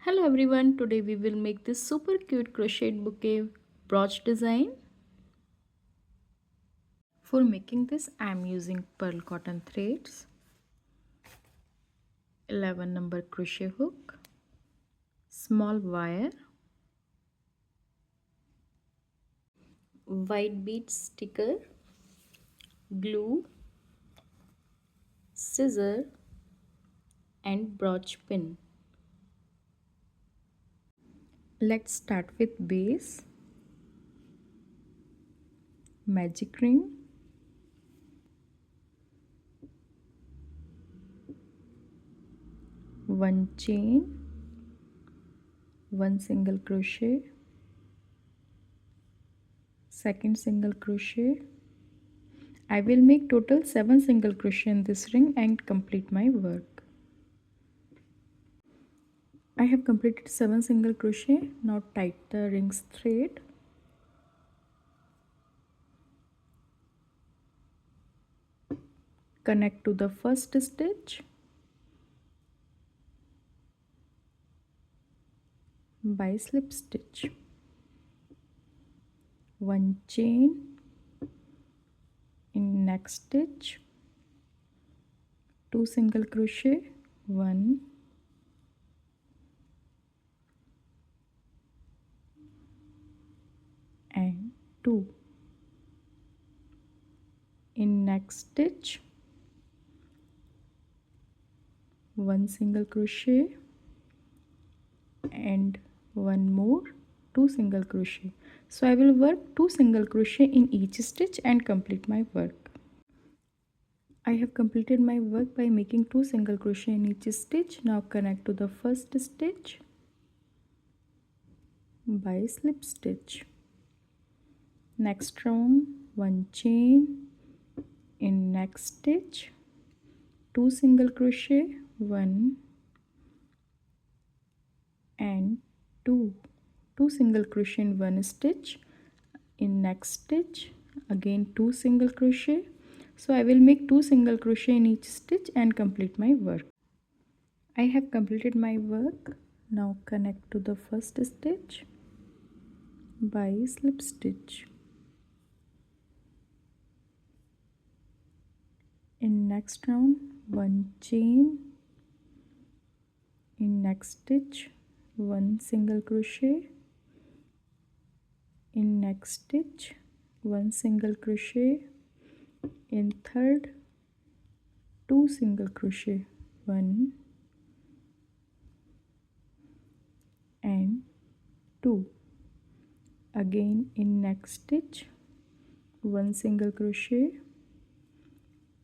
Hello everyone, today we will make this super cute crocheted bouquet brooch design. For making this I am using pearl cotton threads, 11 number crochet hook, small wire, white bead sticker, glue, scissor and brooch pin. Let's start with base, magic ring, one chain, one single crochet, second single crochet. I will make total 7 single crochet in this ring and complete my work. I have completed 7 single crochet. Now tighten the ring's thread. Connect to the first stitch by slip stitch. One chain in next stitch, 2 single crochet, 1 and 2. In next stitch, 1 single crochet and one more, 2 single crochet. So I will work 2 single crochet in each stitch and complete my work. I have completed my work by making 2 single crochet in each stitch. Now connect to the first stitch by slip stitch. Next round, one chain in next stitch, 2 single crochet, 1 and 2 single crochet in one stitch. In next stitch again 2 single crochet. So I will make 2 single crochet in each stitch and complete my work. I have completed my work. Now connect to the first stitch by slip stitch. In next round, one chain in next stitch, 1 single crochet. In next stitch, 1 single crochet. In third, 2 single crochet, 1 and 2. Again in next stitch, 1 single crochet.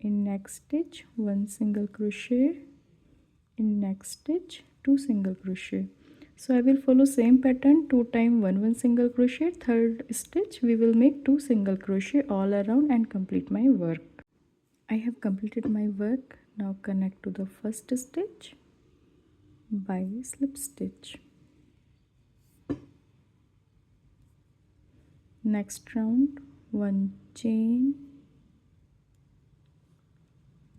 In next stitch, 1 single crochet. In next stitch, 2 single crochet. So I will follow same pattern, 2 times 1 single crochet. Third stitch we will make 2 single crochet all around and complete my work. I have completed my work. Now connect to the first stitch by slip stitch. Next round, one chain,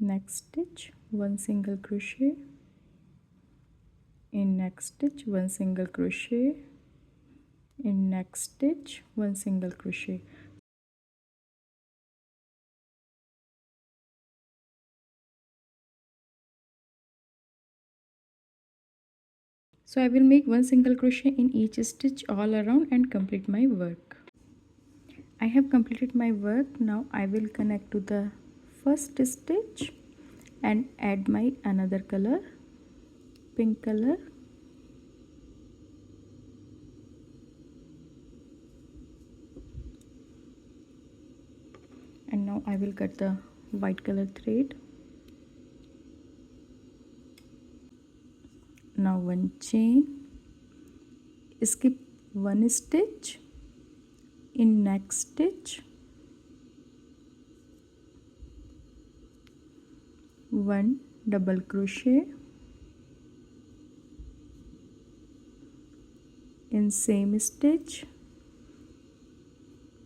next stitch, 1 single crochet. In next stitch, 1 single crochet. In next stitch, 1 single crochet. So I will make 1 single crochet in each stitch all around and complete my work. I have completed my work. Now I will connect to the first stitch and add my another color, pink color. And now I will cut the white color thread. Now one chain, skip 1 stitch. In next stitch, 1 double crochet. In same stitch,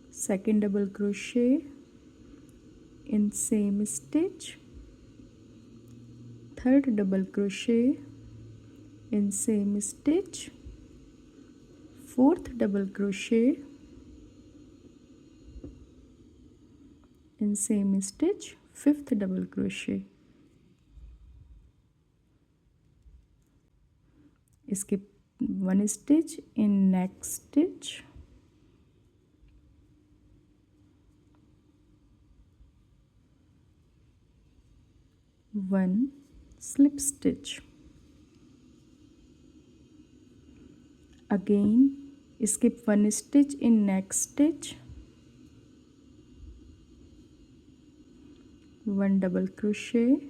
second double crochet. In same stitch, third double crochet. in same stitch, fourth double crochet, in same stitch, fifth double crochet. Skip one stitch in next stitch, one slip stitch. Again skip one stitch in next stitch, one double crochet,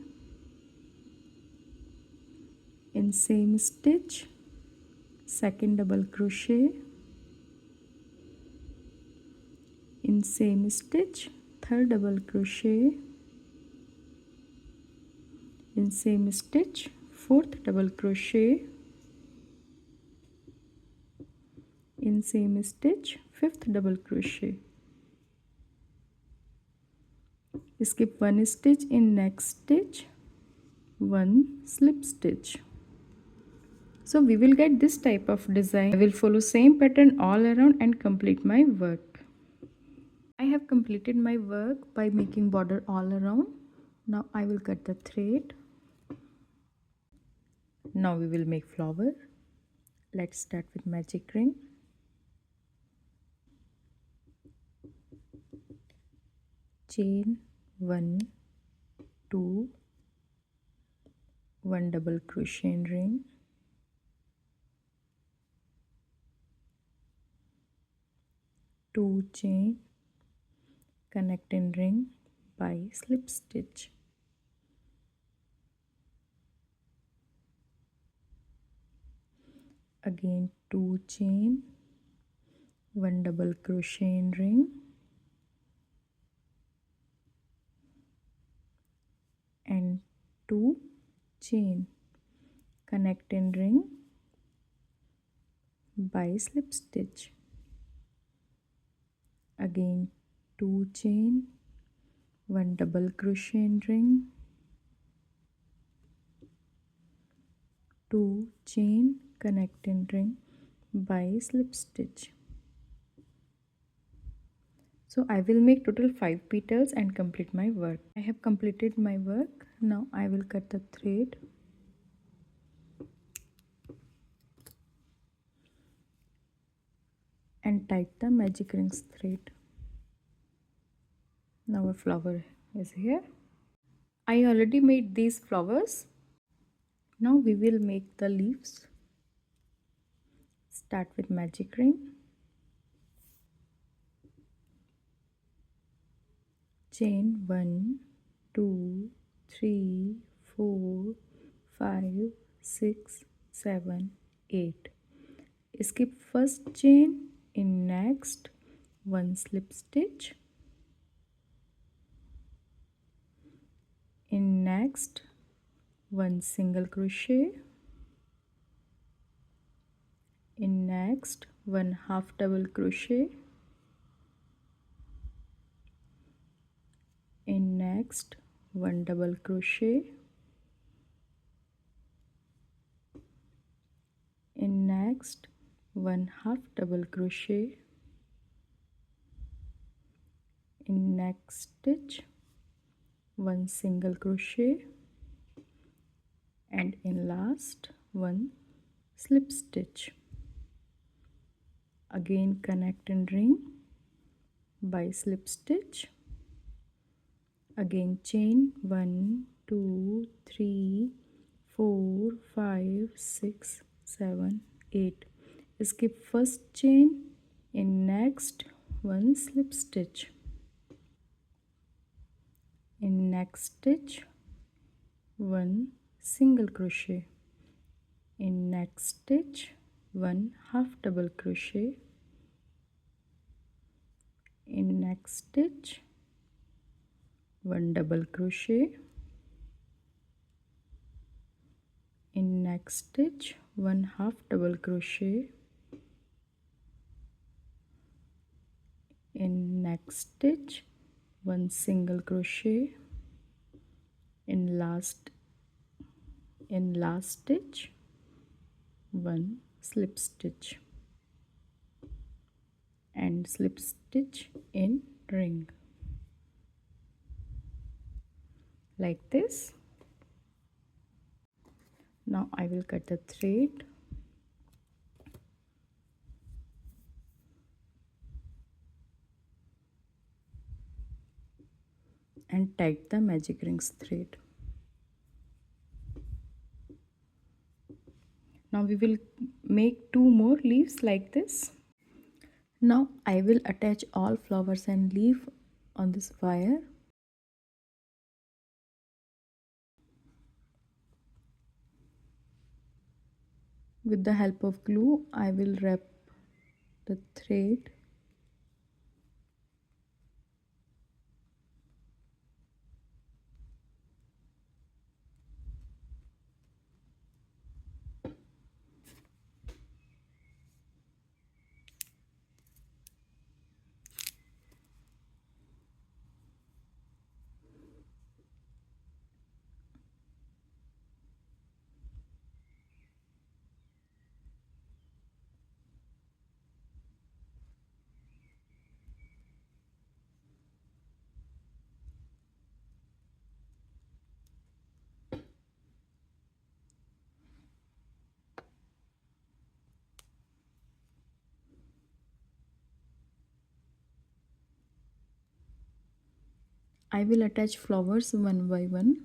in same stitch, second double crochet, in same stitch, third double crochet, in same stitch, fourth double crochet, in same stitch, fifth double crochet. Skip one stitch in next stitch, one slip stitch. So we will get this type of design. I will follow same pattern all around and complete my work. I have completed my work by making border all around. Now I will cut the thread. Now we will make flower. Let's start with magic ring. Chain 1, 2, 1 double crochet in ring, 2 chain, connect in ring by slip stitch. Again 2 chain, 1 double crochet in ring, and 2 chain, connect in ring by slip stitch. Again 2 chain, 1 double crochet in ring, 2 chain, connect in ring by slip stitch. So I will make total 5 petals and complete my work. I have completed my work. Now I will cut the thread. And tie the magic rings thread. Now a flower is here. I already made these flowers. Now we will make the leaves. Start with magic ring. Chain 1, 2, 3, 4, 5, 6, 7, 8. Skip first chain in next, 1 slip stitch, in next 1 single crochet, in next 1 half double crochet, in next 1 double crochet, in next 1 half double crochet, in next stitch 1 single crochet, and in last 1 slip stitch. Again connect and ring by slip stitch. Again chain 1, 2, 3, 4, 5, 6, 7, 8. Skip first chain in next 1 slip stitch, in next stitch 1 single crochet, in next stitch 1 half double crochet, in next stitch 1 double crochet, in next stitch 1 half double crochet, in next stitch 1 single crochet, in last stitch 1 slip stitch and slip stitch in ring like this. Now I will cut the thread and tight the magic rings thread. Now we will make 2 more leaves like this. Now I will attach all flowers and leaf on this wire. With the help of glue, I will wrap the thread I will attach flowers one by one.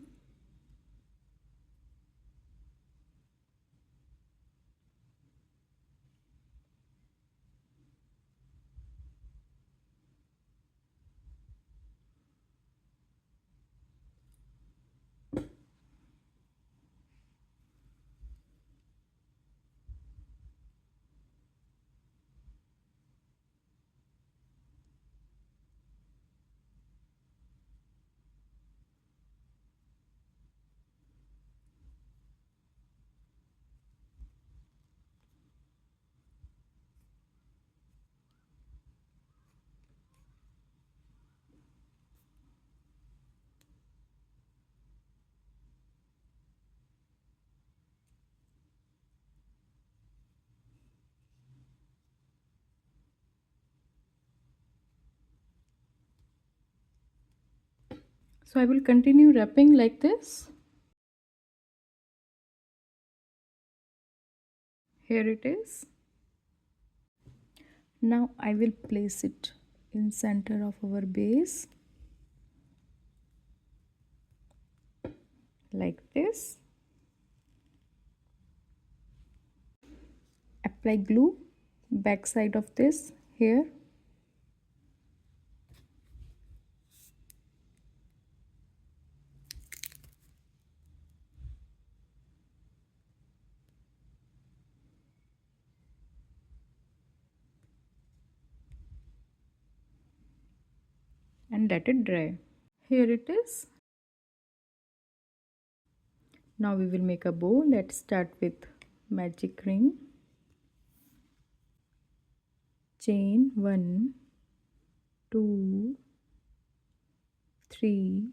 So I will continue wrapping like this. Here it is. Now I will place it in center of our base like this. Apply glue back side of this here. And let it dry. Here it is. Now we will make a bow. Let's start with magic ring. Chain 1, 2, 3,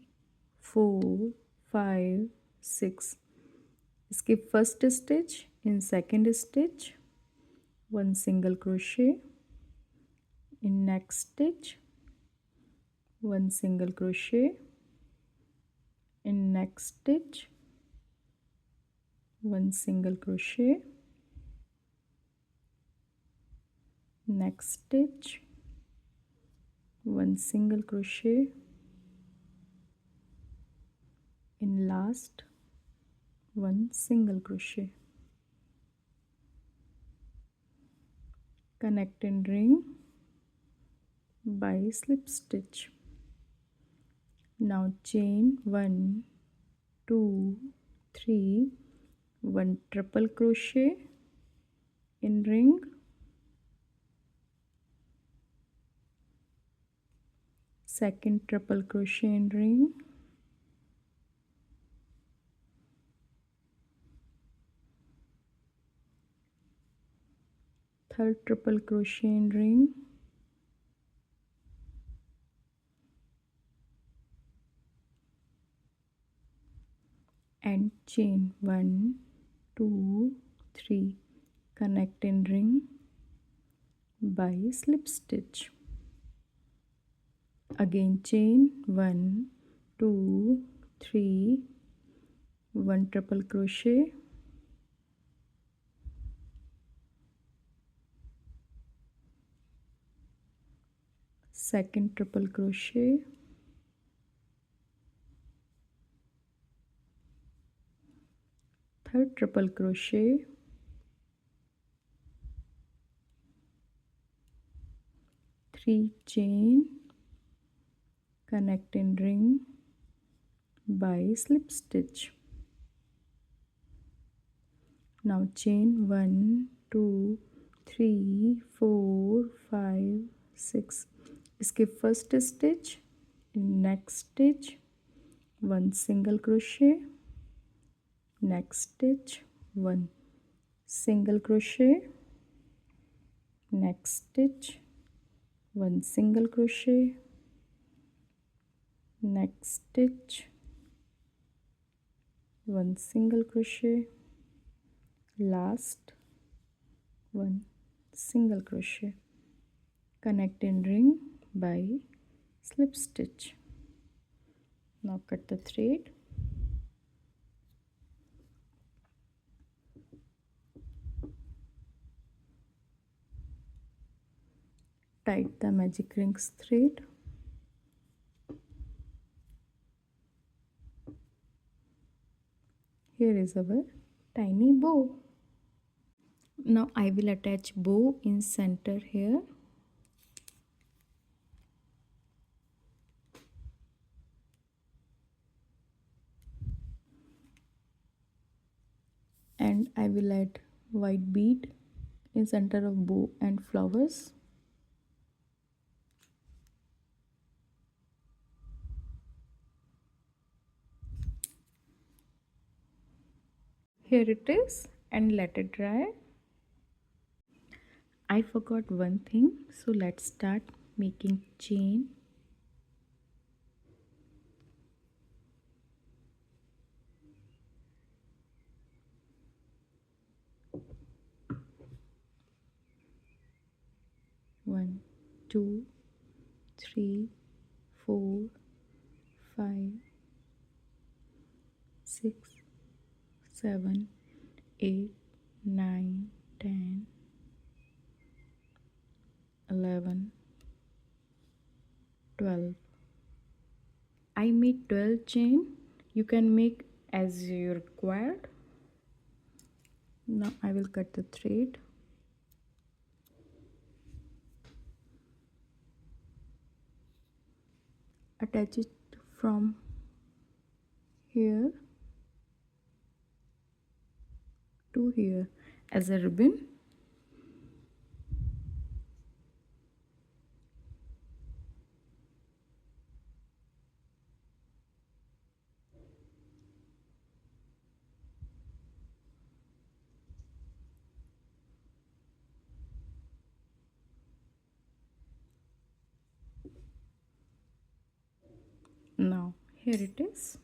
4, 5, 6. Skip first stitch. In second stitch, 1 single crochet. In next stitch, 1 single crochet. In next stitch, 1 single crochet. Next stitch, 1 single crochet. In last, 1 single crochet. Connect in ring by slip stitch. Now chain 1, 2, 3, 1 triple crochet in ring, second triple crochet in ring, third triple crochet in ring, and chain 1, 2, 3. connect in ring by slip stitch. Again chain 1, 2, 3, 1 triple crochet, second triple crochet, third triple crochet, three chain, connect in ring by slip stitch. Now chain 1, 2, 3, 4, 5, 6. Skip first stitch. In next stitch, 1 single crochet. Next stitch, 1 single crochet. Next stitch, 1 single crochet. Next stitch, 1 single crochet. Last, 1 single crochet. Connect in ring by slip stitch. Now cut the thread. Tight the magic rings thread. Here is our tiny bow. Now I will attach bow in center here. And I will add white bead in center of bow and flowers. Here it is, and let it dry. I forgot one thing, so let's start making chain. One, two, 3, 4, 5, 6, 7, 8, 9, 10, 11, 12. I made 12 chain. You can make as you required. Now I will cut the thread. Attach it from here to here as a ribbon. Now here it is.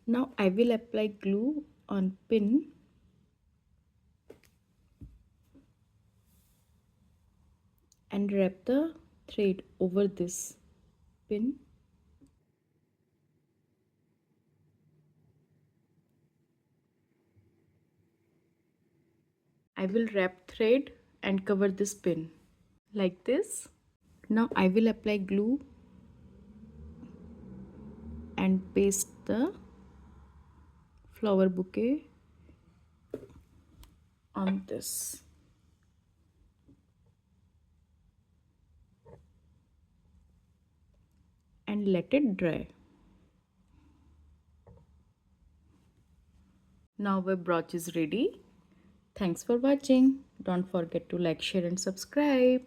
Now I will apply glue on pin and wrap the thread over this pin. I will wrap thread and cover this pin like this. Now I will apply glue and paste the flower bouquet on this. And let it dry. Now our brooch is ready. Thanks for watching. Don't forget to like, share and subscribe.